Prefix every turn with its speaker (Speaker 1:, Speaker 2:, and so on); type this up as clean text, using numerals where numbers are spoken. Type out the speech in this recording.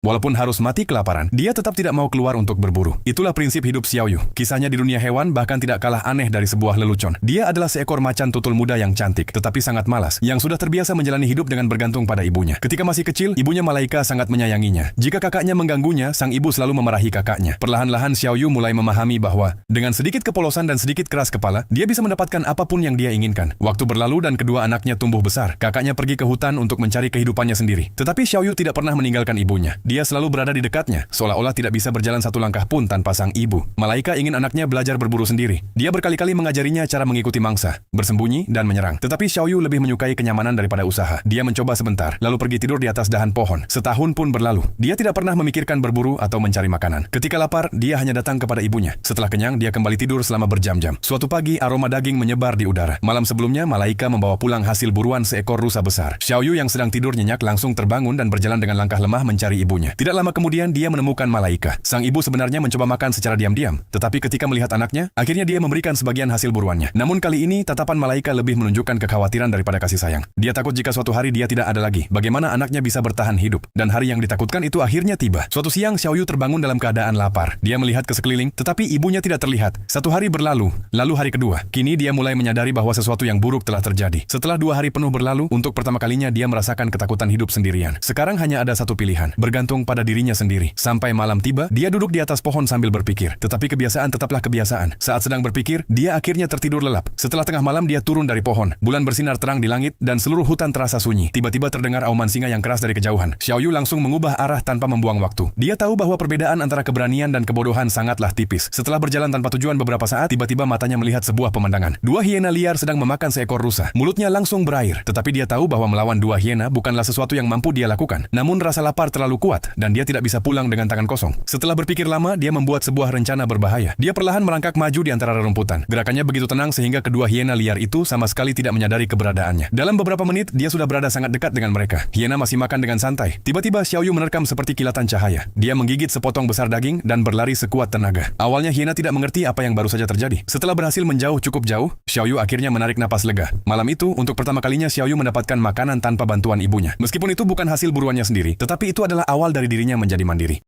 Speaker 1: Walaupun harus mati kelaparan, dia tetap tidak mau keluar untuk berburu. Itulah prinsip hidup Xiao Yu. Kisahnya di dunia hewan bahkan tidak kalah aneh dari sebuah lelucon. Dia adalah seekor macan tutul muda yang cantik, tetapi sangat malas, yang sudah terbiasa menjalani hidup dengan bergantung pada ibunya. Ketika masih kecil, ibunya Malaika sangat menyayanginya. Jika kakaknya mengganggunya, sang ibu selalu memarahi kakaknya. Perlahan-lahan Xiao Yu mulai memahami bahwa dengan sedikit kepolosan dan sedikit keras kepala, dia bisa mendapatkan apapun yang dia inginkan. Waktu berlalu dan kedua anaknya tumbuh besar. Kakaknya pergi ke hutan untuk mencari kehidupannya sendiri. Tetapi Xiao Yu tidak pernah meninggalkan ibunya. Dia selalu berada di dekatnya, seolah-olah tidak bisa berjalan satu langkah pun tanpa sang ibu. Malaika ingin anaknya belajar berburu sendiri. Dia berkali-kali mengajarinya cara mengikuti mangsa, bersembunyi, dan menyerang. Tetapi Xiao Yu lebih menyukai kenyamanan daripada usaha. Dia mencoba sebentar, lalu pergi tidur di atas dahan pohon. Setahun pun berlalu. Dia tidak pernah memikirkan berburu atau mencari makanan. Ketika lapar, dia hanya datang kepada ibunya. Setelah kenyang, dia kembali tidur selama berjam-jam. Suatu pagi, aroma daging menyebar di udara. Malam sebelumnya, Malaika membawa pulang hasil buruan seekor rusa besar. Xiao Yu yang sedang tidur nyenyak langsung terbangun dan berjalan dengan langkah lemah mencari ibunya. Tidak lama kemudian, dia menemukan Malaika. Sang ibu sebenarnya mencoba makan secara diam-diam, tetapi ketika melihat anaknya, akhirnya dia memberikan sebagian hasil buruannya. Namun kali ini, tatapan Malaika lebih menunjukkan kekhawatiran daripada kasih sayang. Dia takut jika suatu hari dia tidak ada lagi, bagaimana anaknya bisa bertahan hidup. Dan hari yang ditakutkan itu akhirnya tiba. Suatu siang, Xiao Yu terbangun dalam keadaan lapar. Dia melihat ke sekeliling, tetapi ibunya tidak terlihat. Satu hari berlalu, lalu hari kedua. Kini dia mulai menyadari bahwa sesuatu yang buruk telah terjadi. Setelah 2 hari penuh berlalu, untuk pertama kalinya dia merasakan ketakutan hidup sendirian. Sekarang hanya ada satu pilihan, bergantung pada dirinya sendiri. Sampai malam tiba, dia duduk di atas pohon sambil berpikir. Tetapi kebiasaan tetaplah kebiasaan. Saat sedang berpikir, dia akhirnya tertidur lelap. Setelah tengah malam dia turun dari pohon. Bulan bersinar terang di langit dan seluruh hutan terasa sunyi. Tiba-tiba terdengar auman singa yang keras dari kejauhan. Xiao Yu langsung mengubah arah tanpa membuang waktu. Dia tahu bahwa perbedaan antara keberanian dan kebodohan sangatlah tipis. Setelah berjalan tanpa tujuan beberapa saat, tiba-tiba matanya melihat sebuah pemandangan. 2 hiena liar sedang memakan seekor rusa. Mulutnya langsung berair. Tetapi dia tahu bahwa melawan 2 hiena bukanlah sesuatu yang mampu dia lakukan. Namun rasa lapar terlalu kuat dan dia tidak bisa pulang dengan tangan kosong. Setelah berpikir lama, dia membuat sebuah rencana berbahaya. Dia perlahan merangkak maju di antara rerumputan. Gerakannya begitu tenang sehingga kedua hiena liar itu sama sekali tidak menyadari keberadaannya. Dalam beberapa menit, dia sudah berada sangat dekat dengan mereka. Hiena masih makan dengan santai. Tiba-tiba Xiao Yu menerkam seperti kilatan cahaya. Dia menggigit sepotong besar daging dan berlari sekuat tenaga. Awalnya hiena tidak mengerti apa yang baru saja terjadi. Setelah berhasil menjauh cukup jauh, Xiao Yu akhirnya menarik napas lega. Malam itu, untuk pertama kalinya Xiao Yu mendapatkan makanan tanpa bantuan ibunya. Meskipun itu bukan hasil buruannya sendiri, tetapi itu adalah awal dari dirinya menjadi mandiri.